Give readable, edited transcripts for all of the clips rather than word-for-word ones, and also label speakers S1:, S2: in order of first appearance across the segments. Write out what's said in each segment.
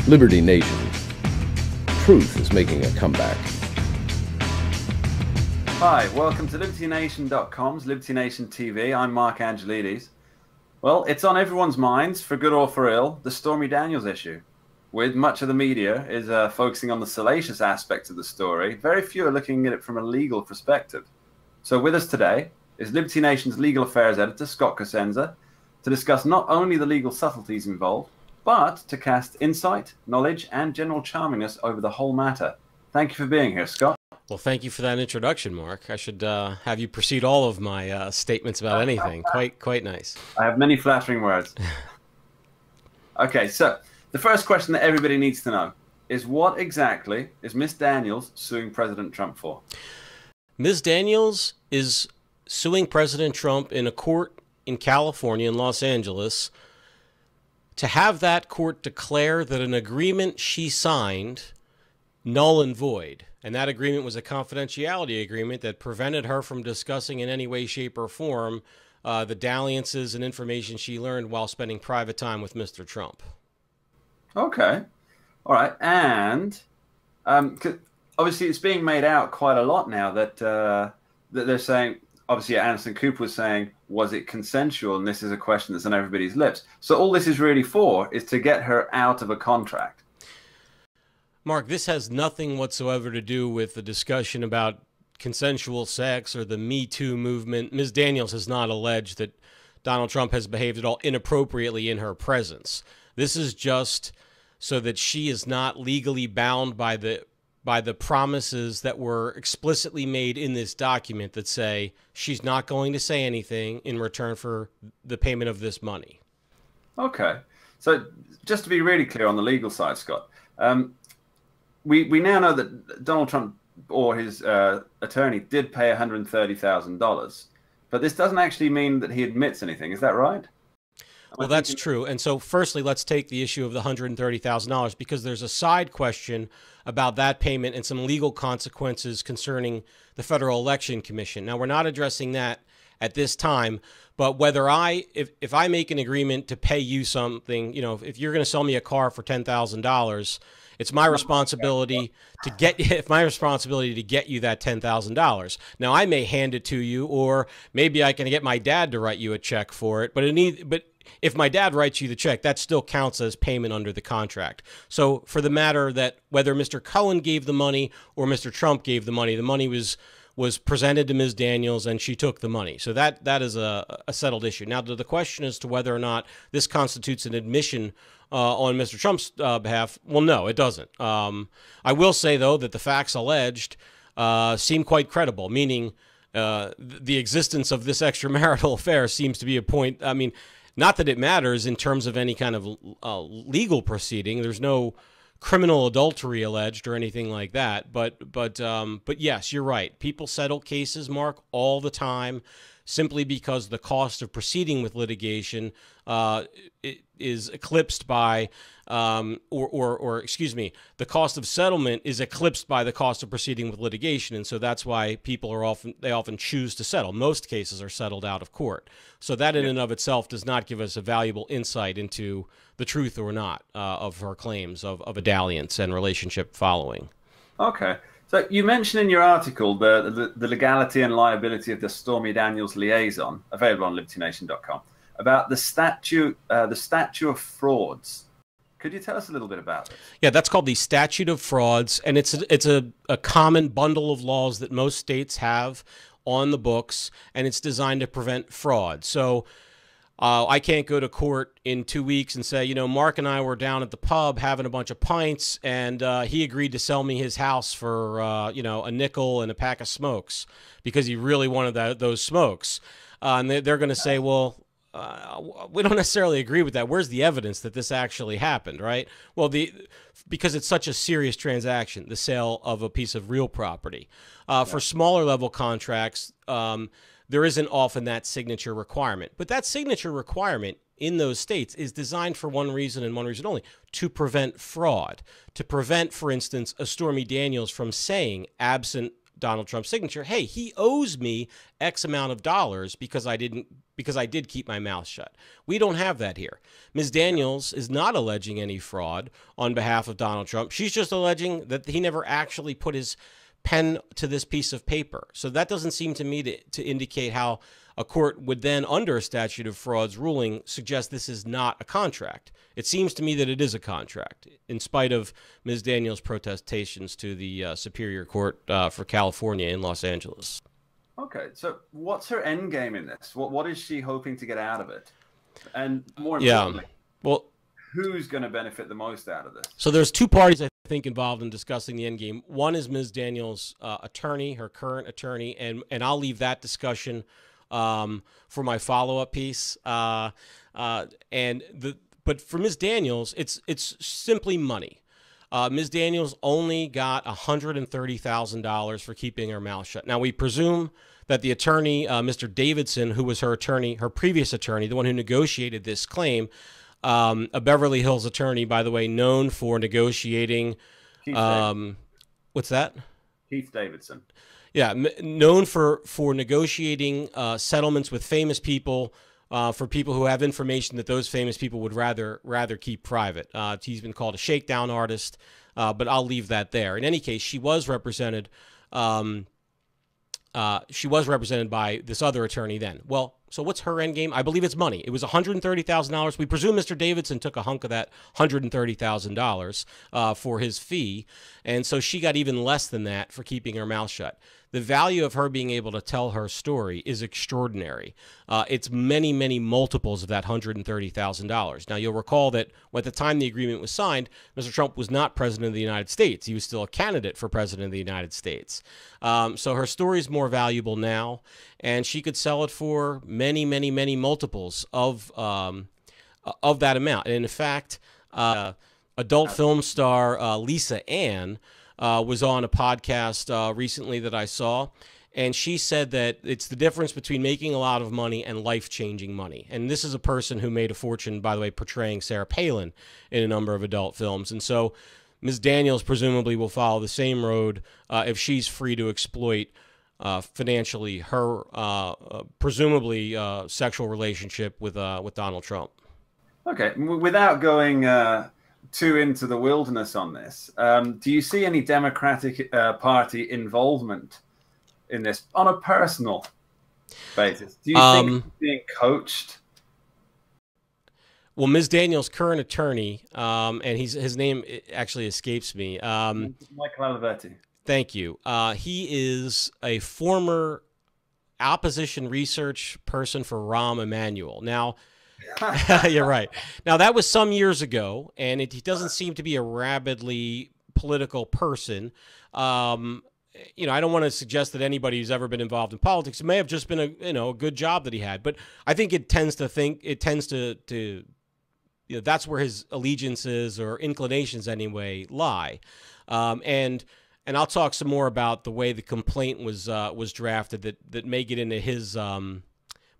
S1: Liberty Nation. Truth is making a comeback.
S2: Hi, welcome to LibertyNation.com's Liberty Nation TV. I'm Mark Angelides. Well, it's on everyone's minds, for good or for ill, the Stormy Daniels issue. With much of the media is focusing on the salacious aspects of the story, very few are looking at it from a legal perspective. So with us today is Liberty Nation's legal affairs editor, Scott Cosenza, to discuss not only the legal subtleties involved, but to cast insight, knowledge, and general charmingness over the whole matter. Thank you for being here, Scott.
S3: Well, thank you for that introduction, Mark. I should have you precede all of my statements about anything. Quite nice.
S2: I have many flattering words. Okay, so the first question that everybody needs to know is, what exactly is Miss Daniels suing President Trump for?
S3: Ms. Daniels is suing President Trump in a court in California, in Los Angeles, to have that court declare that an agreement she signed null and void. And that agreement was a confidentiality agreement that prevented her from discussing in any way, shape, or form the dalliances and information she learned while spending private time with Mr. Trump. Okay.
S2: All right. And obviously it's being made out quite a lot now that, that they're saying, obviously Anderson Cooper was saying, was it consensual? And this is a question that's on everybody's lips. So all this is really for is to get her out of a contract.
S3: Mark, this has nothing whatsoever to do with the discussion about consensual sex or the Me Too movement. Ms. Daniels has not alleged that Donald Trump has behaved at all inappropriately in her presence. This is just so that she is not legally bound by the promises that were explicitly made in this document that say she's not going to say anything in return for the payment of this money.
S2: Okay. So just to be really clear on the legal side, Scott, we now know that Donald Trump or his attorney did pay $130,000, but this doesn't actually mean that he admits anything. Is that right?
S3: Well, that's true. And so firstly, let's take the issue of the $130,000, because there's a side question about that payment and some legal consequences concerning the Federal Election Commission. Now, we're not addressing that at this time, but whether if I make an agreement to pay you something, you know, if you're going to sell me a car for $10,000, it's my responsibility to get you that $10,000. Now, I may hand it to you, or maybe I can get my dad to write you a check for it. But if my dad writes you the check, that still counts as payment under the contract. So for the matter that whether Mr. Cohen gave the money or Mr. Trump gave the money was presented to Ms. Daniels, and she took the money. So that is a settled issue. Now, to the question as to whether or not this constitutes an admission on Mr. Trump's behalf, well, no, it doesn't. I will say, though, that the facts alleged seem quite credible, meaning the existence of this extramarital affair seems to be a point. I mean, not that it matters in terms of any kind of legal proceeding. There's no criminal adultery alleged or anything like that. But yes, you're right. People settle cases, Mark, all the time, simply because the cost of proceeding with litigation is eclipsed by, excuse me, the cost of settlement is eclipsed by the cost of proceeding with litigation, and so that's why people often choose to settle. Most cases are settled out of court. So that in and of itself does not give us a valuable insight into the truth or not of her claims of a dalliance and relationship following.
S2: Okay. So you mentioned in your article the legality and liability of the Stormy Daniels liaison, available on LibertyNation.com, about the statute of frauds. Could you tell us a little bit about it?
S3: Yeah, that's called the Statute of Frauds, and it's a common bundle of laws that most states have on the books, and it's designed to prevent fraud. So I can't go to court in 2 weeks and say, you know, Mark and I were down at the pub having a bunch of pints, and he agreed to sell me his house for, you know, a nickel and a pack of smokes because he really wanted those smokes. And they're going to say, well, we don't necessarily agree with that. Where's the evidence that this actually happened, right? Well, because it's such a serious transaction, the sale of a piece of real property. For smaller level contracts, there isn't often that signature requirement. But that signature requirement in those states is designed for one reason and one reason only: to prevent fraud. To prevent, for instance, a Stormy Daniels from saying, absent Donald Trump's signature, hey, he owes me X amount of dollars because I did keep my mouth shut. We don't have that here. Ms. Daniels is not alleging any fraud on behalf of Donald Trump. She's just alleging that he never actually put his pen to this piece of paper. So that doesn't seem to me to indicate how a court would then, under a statute of frauds ruling, suggest this is not a contract. It seems to me that it is a contract, in spite of Ms. Daniels' protestations to the Superior Court for California in Los Angeles.
S2: Okay, so what's her end game in this? What is she hoping to get out of it? And more importantly,
S3: well,
S2: who's going to benefit the most out of this?
S3: So there's two parties, I think, involved in discussing the end game. One is Ms. Daniels' attorney, her current attorney, and I'll leave that discussion for my follow-up piece. But for Ms. Daniels, it's simply money. Ms. Daniels only got $130,000 for keeping her mouth shut. Now, we presume that the attorney, Mr. Davidson, who was her attorney, her previous attorney, the one who negotiated this claim, a Beverly Hills attorney, by the way, known for negotiating. What's that?
S2: Keith Davidson.
S3: Yeah, known for negotiating settlements with famous people, for people who have information that those famous people would rather keep private. He's been called a shakedown artist, but I'll leave that there. In any case, she was represented. She was represented by this other attorney then. Well, so what's her end game? I believe it's money. It was $130,000. We presume Mr. Davidson took a hunk of that $130,000 for his fee, and so she got even less than that for keeping her mouth shut. The value of her being able to tell her story is extraordinary. It's many, many multiples of that $130,000. Now, you'll recall that at the time the agreement was signed, Mr. Trump was not president of the United States. He was still a candidate for president of the United States. So her story is more valuable now, and she could sell it for many, many, many multiples of that amount. And in fact, adult film star Lisa Ann was on a podcast recently that I saw, and she said that it's the difference between making a lot of money and life-changing money. And this is a person who made a fortune, by the way, portraying Sarah Palin in a number of adult films. And so Ms. Daniels presumably will follow the same road if she's free to exploit financially her presumably sexual relationship with Donald Trump. Okay,
S2: without going too into the wilderness on this, do you see any Democratic Party involvement in this on a personal basis? Do you think it's being coached?
S3: Well, Ms. Daniels' current attorney, and his name actually escapes me.
S2: Michael Olivetti.
S3: Thank you. He is a former opposition research person for Rahm Emanuel. Now, you're right. Now, that was some years ago, and he doesn't seem to be a rabidly political person. I don't want to suggest that anybody who's ever been involved in politics, it may have just been a good job that he had, but I think it tends to that's where his allegiances or inclinations anyway lie. And I'll talk some more about the way the complaint was drafted that may get into his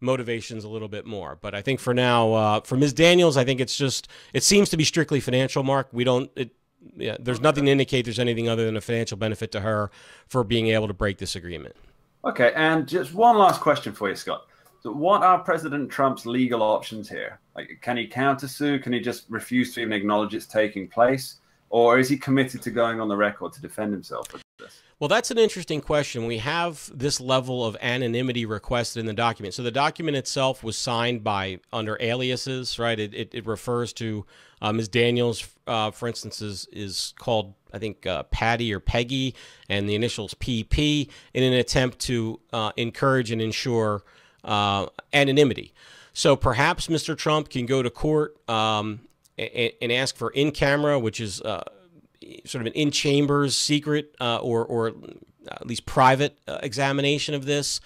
S3: motivations a little bit more. But I think for now, for Ms. Daniels, I think it seems to be strictly financial, Mark. There's nothing to indicate there's anything other than a financial benefit to her for being able to break this agreement.
S2: Okay, and just one last question for you, Scott. So what are President Trump's legal options here? Like, can he countersue? Can he just refuse to even acknowledge it's taking place? Or is he committed to going on the record to defend himself with this?
S3: Well, that's an interesting question. We have this level of anonymity requested in the document. So the document itself was signed under aliases, right? It refers to Ms. Daniels, for instance, is called, I think, Patty or Peggy, and the initials PP, in an attempt to encourage and ensure anonymity. So perhaps Mr. Trump can go to court and ask for in-camera, which is sort of an in-chambers secret or at least private examination of this,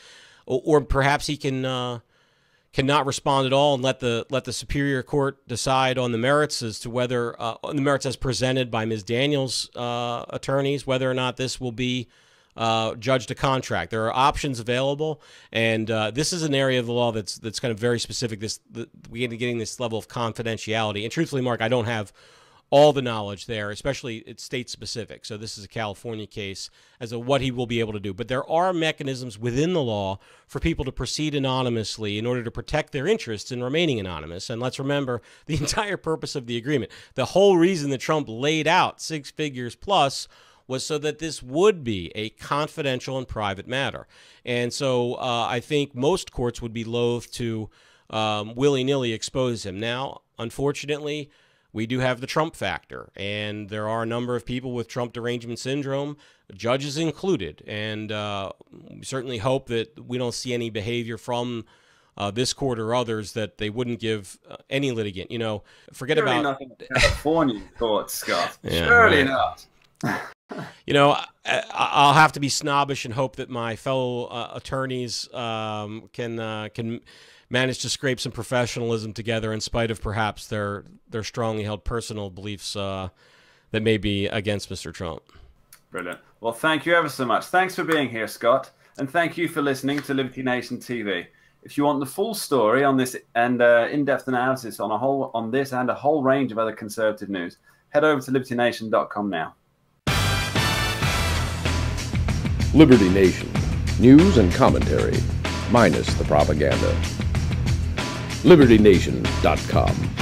S3: or perhaps he cannot respond at all and let the Superior Court decide on the merits as to whether on the merits as presented by Ms. Daniels' attorneys, whether or not this will be judged a contract. There are options available, and this is an area of the law that's kind of very specific. We're getting this level of confidentiality, and truthfully, Mark, I don't have all the knowledge there, especially it's state specific. So this is a California case as to what he will be able to do. But there are mechanisms within the law for people to proceed anonymously in order to protect their interests in remaining anonymous. And let's remember the entire purpose of the agreement. The whole reason that Trump laid out 6 figures plus was so that this would be a confidential and private matter. And so I think most courts would be loath to willy-nilly expose him. Now, unfortunately, we do have the Trump factor, and there are a number of people with Trump derangement syndrome, judges included, and we certainly hope that we don't see any behavior from this court or others that they wouldn't give any litigant. You know, forget
S2: Surely
S3: about
S2: nothing in California courts, Scott.
S3: Yeah,
S2: Surely
S3: right.
S2: not.
S3: You know, I'll have to be snobbish and hope that my fellow attorneys can manage to scrape some professionalism together in spite of perhaps their strongly held personal beliefs that may be against Mr. Trump.
S2: Brilliant. Well, thank you ever so much. Thanks for being here, Scott. And thank you for listening to Liberty Nation TV. If you want the full story on this and in-depth analysis on this and a whole range of other conservative news, head over to libertynation.com now.
S1: Liberty Nation. News and commentary, minus the propaganda. LibertyNation.com.